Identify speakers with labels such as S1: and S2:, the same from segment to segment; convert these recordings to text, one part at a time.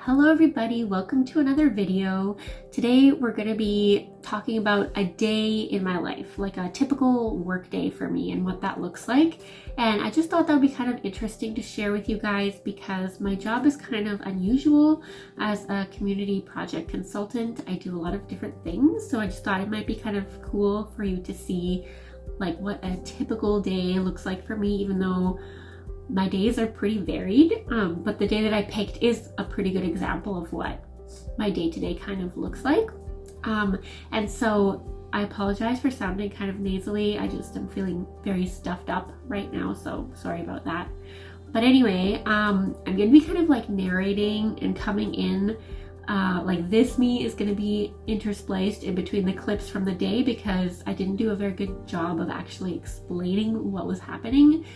S1: Hello everybody, welcome to another video. Today we're going to be talking about a day in my life, like a typical work day for me and what that looks like. And I just thought that would be kind of interesting to share with you guys because my job is kind of unusual. As a community project consultant, I do a lot of different things, so I just thought it might be kind of cool for you to see like what a typical day looks like for me, even though my days are pretty varied, but the day that I picked is a pretty good example of what my day-to-day kind of looks like. And so I apologize for sounding kind of nasally. I just am feeling very stuffed up right now, so sorry about that. But anyway, I'm gonna be kind of like narrating and coming in, like this me is gonna be interspliced in between the clips from the day because I didn't do a very good job of actually explaining what was happening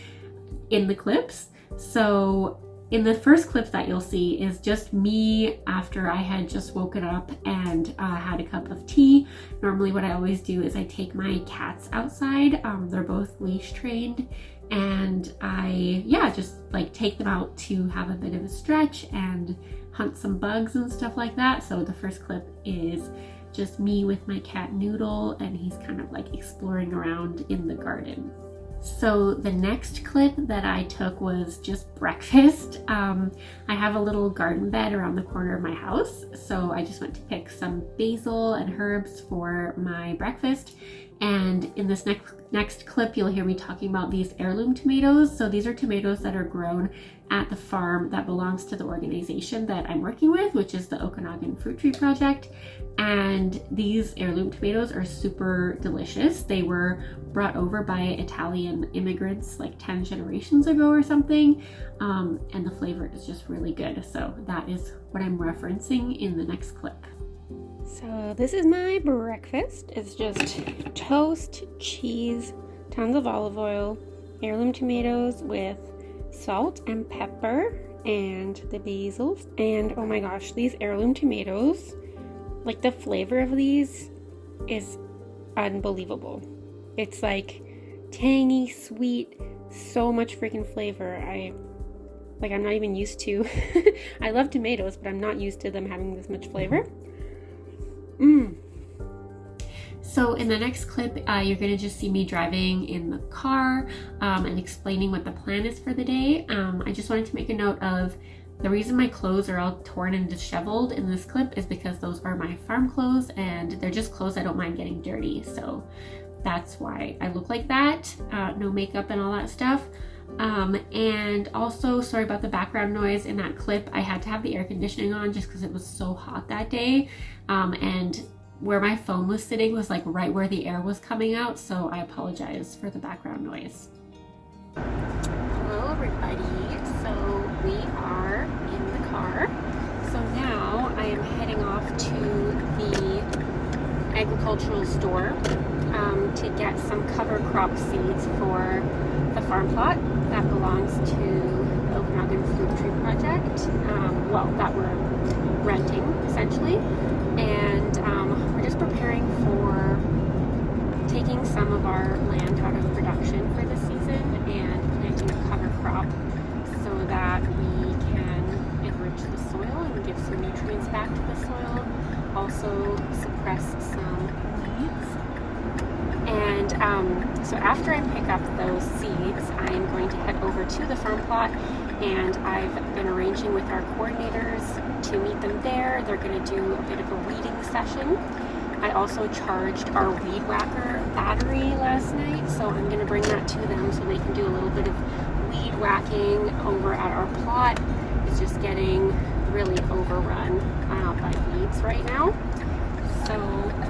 S1: in the clips. So in the first clip that you'll see is just me after I had just woken up and had a cup of tea. Normally what I always do is I take my cats outside. They're both leash trained, and I just like take them out to have a bit of a stretch and hunt some bugs and stuff like that. So the first clip is just me with my cat Noodle, and he's kind of like exploring around in the garden. So the next clip that I took was just breakfast. I have a little garden bed around the corner of my house, so I just went to pick some basil and herbs for my breakfast. And in this next clip, you'll hear me talking about these heirloom tomatoes. So these are tomatoes that are grown at the farm that belongs to the organization that I'm working with, which is the Okanagan Fruit Tree Project. And these heirloom tomatoes are super delicious. They were brought over by Italian immigrants like 10 generations ago or something. And the flavor is just really good. So that is what I'm referencing in the next clip.
S2: So this is my breakfast. It's just toast, cheese, tons of olive oil, heirloom tomatoes with salt and pepper, and the basil. And oh my gosh, these heirloom tomatoes, like the flavor of these is unbelievable. It's like tangy, sweet, so much freaking flavor. I'm not even used to. I love tomatoes, but I'm not used to them having this much flavor.
S1: So in the next clip, you're going to just see me driving in the car and explaining what the plan is for the day. I just wanted to make a note of the reason my clothes are all torn and disheveled in this clip is because those are my farm clothes, and they're just clothes I don't mind getting dirty. So that's why I look like that. No makeup and all that stuff. And also, sorry about the background noise in that clip. I had to have the air conditioning on just because it was so hot that day. And where my phone was sitting was like right where the air was coming out. So I apologize for the background noise.
S2: Hello everybody. So we are in the car. So now I am heading off to the agricultural store to get some cover crop seeds for the farm plot that belongs to the Okanagan Fruit Tree Project, that we're renting essentially. And we're just preparing for taking some of our land out of production for the season and planting a cover crop so that we can enrich the soil and give some nutrients back to the soil, also suppress some weeds. And so after I pick up those seeds, I'm going to head over to the farm plot, and I've been arranging with our coordinators to meet them there. They're going to do a bit of a weeding session. I also charged our weed whacker battery last night, so I'm going to bring that to them so they can do a little bit of weed whacking over at our plot. It's just getting really overrun by weeds right now. So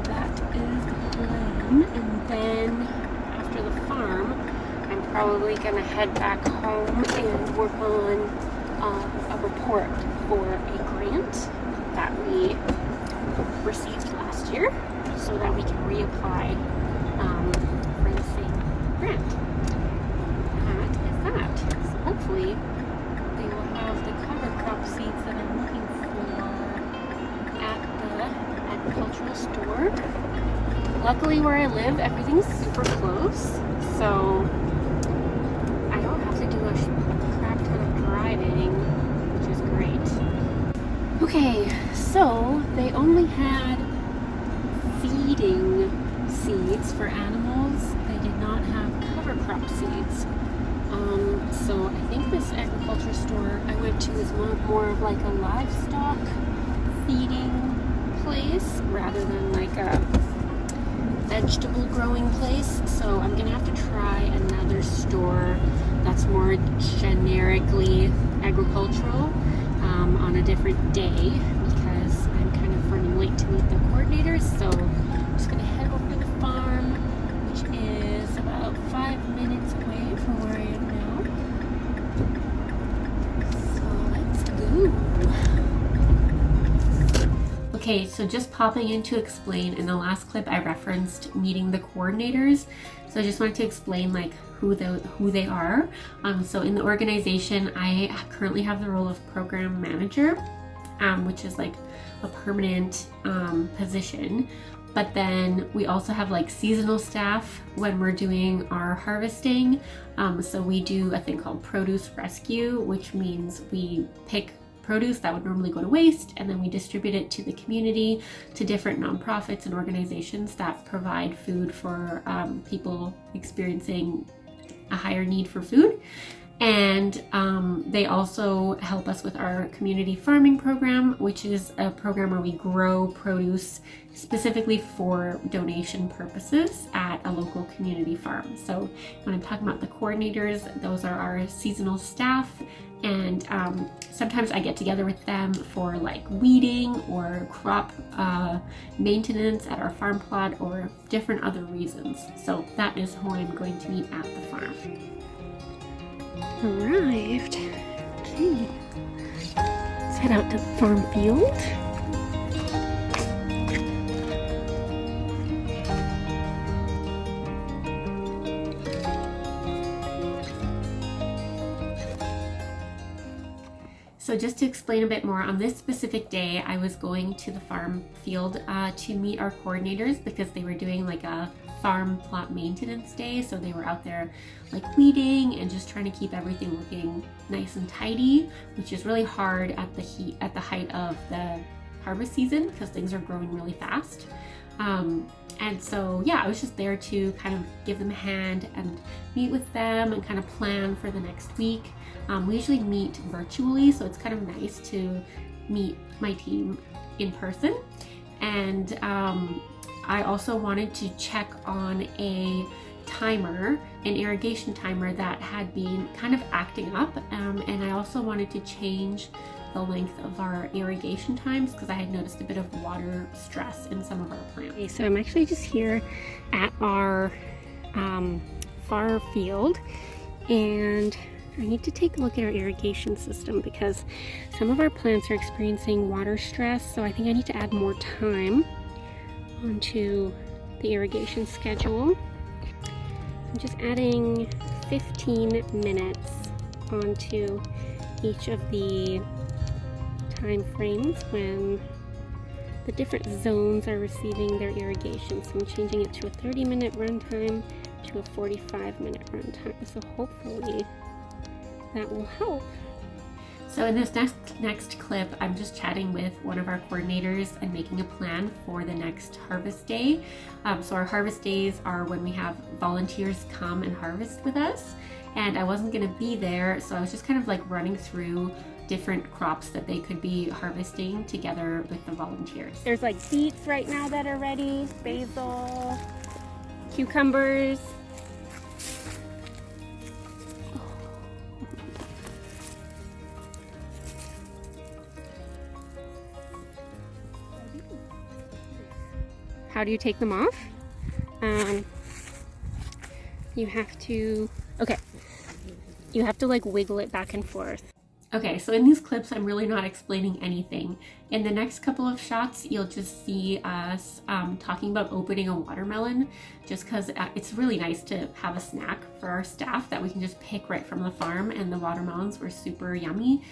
S2: that is the plan. And then after the farm, I'm probably going to head back home and work on a report for a grant that we received last year so that we can reapply for the same grant. That is that. So hopefully they will have the cover crop seeds that I'm looking for at the agricultural store. Luckily where I live, everything's super close, so I don't have to do a crap ton of driving, which is great. for animals, they did not have cover crop seeds. So I think this agriculture store I went to is more of like a livestock feeding place rather than like a vegetable growing place. So I'm gonna have to try another store that's more generically agricultural on a different day, because I'm kind of running late to meet the coordinators. So I'm just gonna head over to the farm, which is about 5 minutes away from where I am now. So let's go.
S1: Okay, so just popping in to explain, in the last clip I referenced meeting the coordinators. So I just wanted to explain like who they are. So in the organization, I currently have the role of program manager, which is like a permanent position. But then we also have like seasonal staff when we're doing our harvesting. So we do a thing called produce rescue, which means we pick produce that would normally go to waste, and then we distribute it to the community, to different nonprofits and organizations that provide food for people experiencing a higher need for food. And they also help us with our community farming program, which is a program where we grow produce specifically for donation purposes at a local community farm. So when I'm talking about the coordinators, those are our seasonal staff. And sometimes I get together with them for like weeding or crop maintenance at our farm plot or different other reasons. So that is who I'm going to meet at the farm.
S2: Arrived. Okay. Let's head out to the farm field.
S1: So just to explain a bit more, on this specific day, I was going to the farm field to meet our coordinators because they were doing like a farm plot maintenance day. So they were out there like weeding and just trying to keep everything looking nice and tidy, which is really hard at the height of the harvest season because things are growing really fast. And so, yeah, I was just there to kind of give them a hand and meet with them and kind of plan for the next week. We usually meet virtually, so it's kind of nice to meet my team in person. And I also wanted to check on a timer, an irrigation timer that had been kind of acting up. And I also wanted to change the length of our irrigation times because I had noticed a bit of water stress in some of our plants.
S2: Okay, so I'm actually just here at our far field, and I need to take a look at our irrigation system because some of our plants are experiencing water stress, so I think I need to add more time onto the irrigation schedule. I'm just adding 15 minutes onto each of the time frames when the different zones are receiving their irrigation. So I'm changing it to a 30-minute run time to a 45-minute run time. So hopefully that will help.
S1: So in this next clip, I'm just chatting with one of our coordinators and making a plan for the next harvest day. So our harvest days are when we have volunteers come and harvest with us. And I wasn't gonna be there, so I was just kind of like running through different crops that they could be harvesting together with the volunteers.
S2: There's like beets right now that are ready, basil, cucumbers. How do you take them off? You have to like wiggle it back and forth.
S1: Okay, so in these clips, I'm really not explaining anything. In the next couple of shots, you'll just see us talking about opening a watermelon, just because it's really nice to have a snack for our staff that we can just pick right from the farm, and the watermelons were super yummy.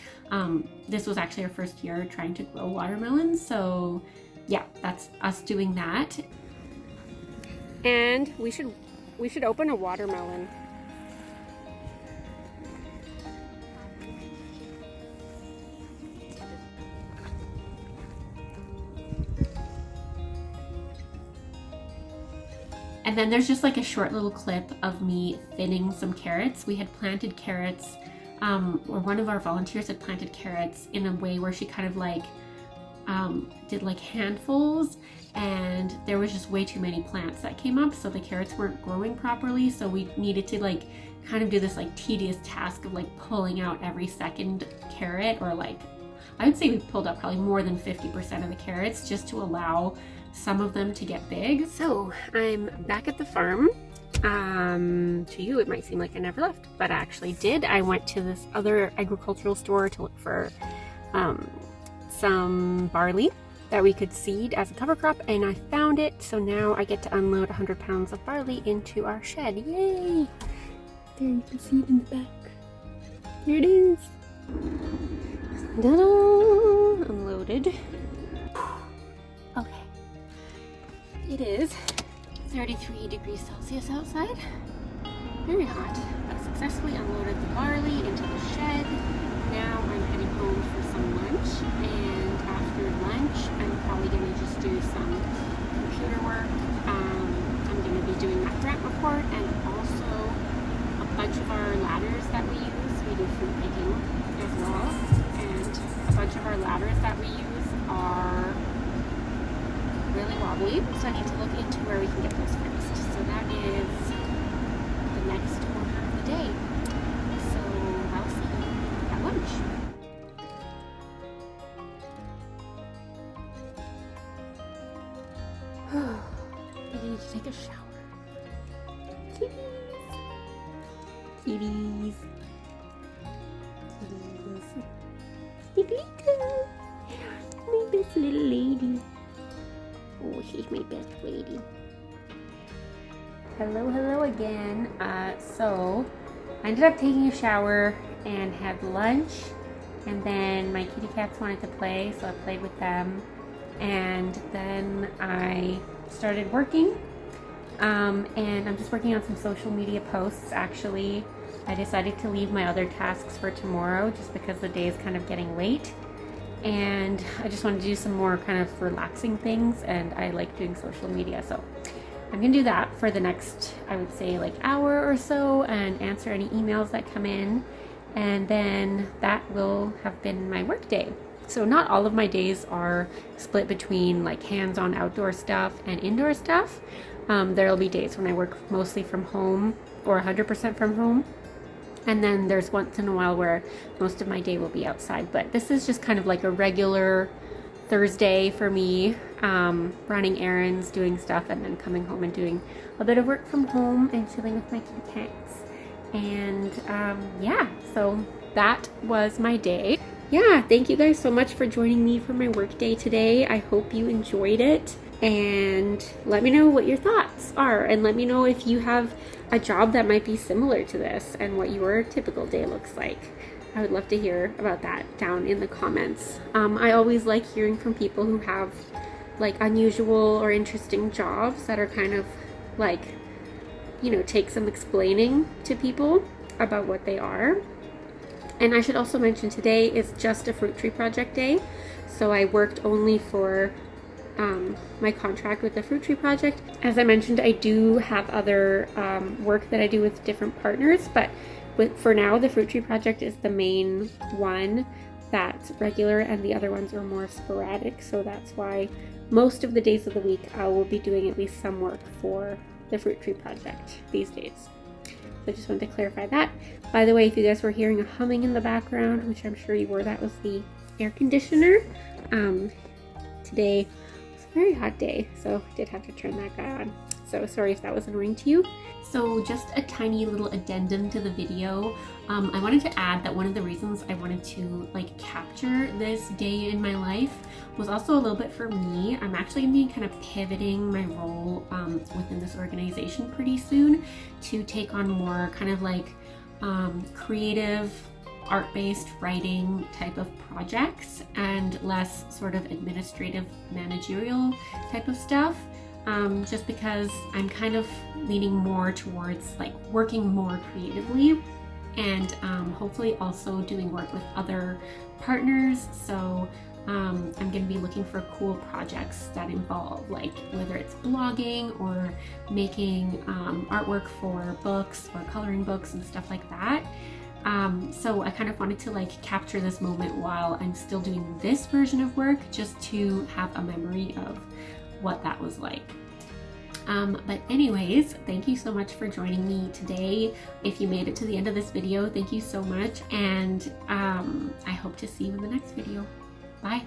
S1: This was actually our first year trying to grow watermelons, so yeah, that's us doing that.
S2: And we should open a watermelon.
S1: And And then there's just like a short little clip of me thinning some carrots. We had planted carrots, or one of our volunteers had planted carrots in a way where she kind of like did like handfuls, and there was just way too many plants that came up, so the carrots weren't growing properly. So we needed to like kind of do this like tedious task of like pulling out every second carrot, or like I would say we pulled out probably more than 50% of the carrots just to allow some of them to get big. So I'm back at the farm. To you it might seem like I never left, but I actually did. I went to this other agricultural store to look for some barley that we could seed as a cover crop, and I found it. So now I get to unload 100 pounds of barley into our shed. Yay! There, you can see it in the back. Here it is. Ta-da! Unloaded. Okay. It is 33 degrees Celsius outside. Very hot. I successfully unloaded the barley into the shed. Now I'm heading home for some lunch, and after lunch I'm probably going to just do some computer work. I'm going to be doing that grant report, and also a bunch of our ladders that we use. We do fruit picking as well, and a bunch of our ladders that we use are really wobbly, so I need to look into where we can get those fixed. So that is the next order of the day. So I'll see you at lunch. I need to take a shower. Kitties! Kitties! Kitties! Stiglita! My best little lady. Oh, she's my best lady. Hello again. So I ended up taking a shower and had lunch, and then my kitty cats wanted to play, so I played with them, and then I started working, and I'm just working on some social media posts. Actually, I decided to leave my other tasks for tomorrow just because the day is kind of getting late, and I just wanted to do some more kind of relaxing things, and I like doing social media, so I'm gonna do that for the next, I would say, like hour or so, and answer any emails that come in, and then that will have been my work day. So not all of my days are split between like hands-on outdoor stuff and indoor stuff. There'll be days when I work mostly from home or 100% from home, and then there's once in a while where most of my day will be outside. But this is just kind of like a regular Thursday for me, running errands, doing stuff, and then coming home and doing a bit of work from home and chilling with my kitty cats. And yeah, so that was my day. Yeah, thank you guys so much for joining me for my work day today. I hope you enjoyed it, and let me know what your thoughts are, and let me know if you have a job that might be similar to this and what your typical day looks like. I would love to hear about that down in the comments. I always like hearing from people who have like unusual or interesting jobs that are kind of like, you know, take some explaining to people about what they are. And I should also mention today is just a fruit tree project day. So I worked only for my contract with the fruit tree project. As I mentioned, I do have other work that I do with different partners, but for now, the fruit tree project is the main one that's regular, and the other ones are more sporadic. So that's why most of the days of the week I will be doing at least some work for the fruit tree project these days. So I just wanted to clarify that. By the way, if you guys were hearing a humming in the background, which I'm sure you were, that was the air conditioner. Today was a very hot day, so I did have to turn that guy on. So sorry if that was annoying to you. So just a tiny little addendum to the video. I wanted to add that one of the reasons I wanted to like capture this day in my life was also a little bit for me. I'm actually going to be kind of pivoting my role within this organization pretty soon to take on more kind of like creative, art-based writing type of projects and less sort of administrative, managerial type of stuff. Just because I'm kind of leaning more towards like working more creatively, and hopefully also doing work with other partners. So I'm going to be looking for cool projects that involve, like, whether it's blogging or making artwork for books or coloring books and stuff like that. So I kind of wanted to like capture this moment while I'm still doing this version of work, just to have a memory of what that was like. But anyways, thank you so much for joining me today. If you made it to the end of this video, thank you so much, and I hope to see you in the next video. Bye.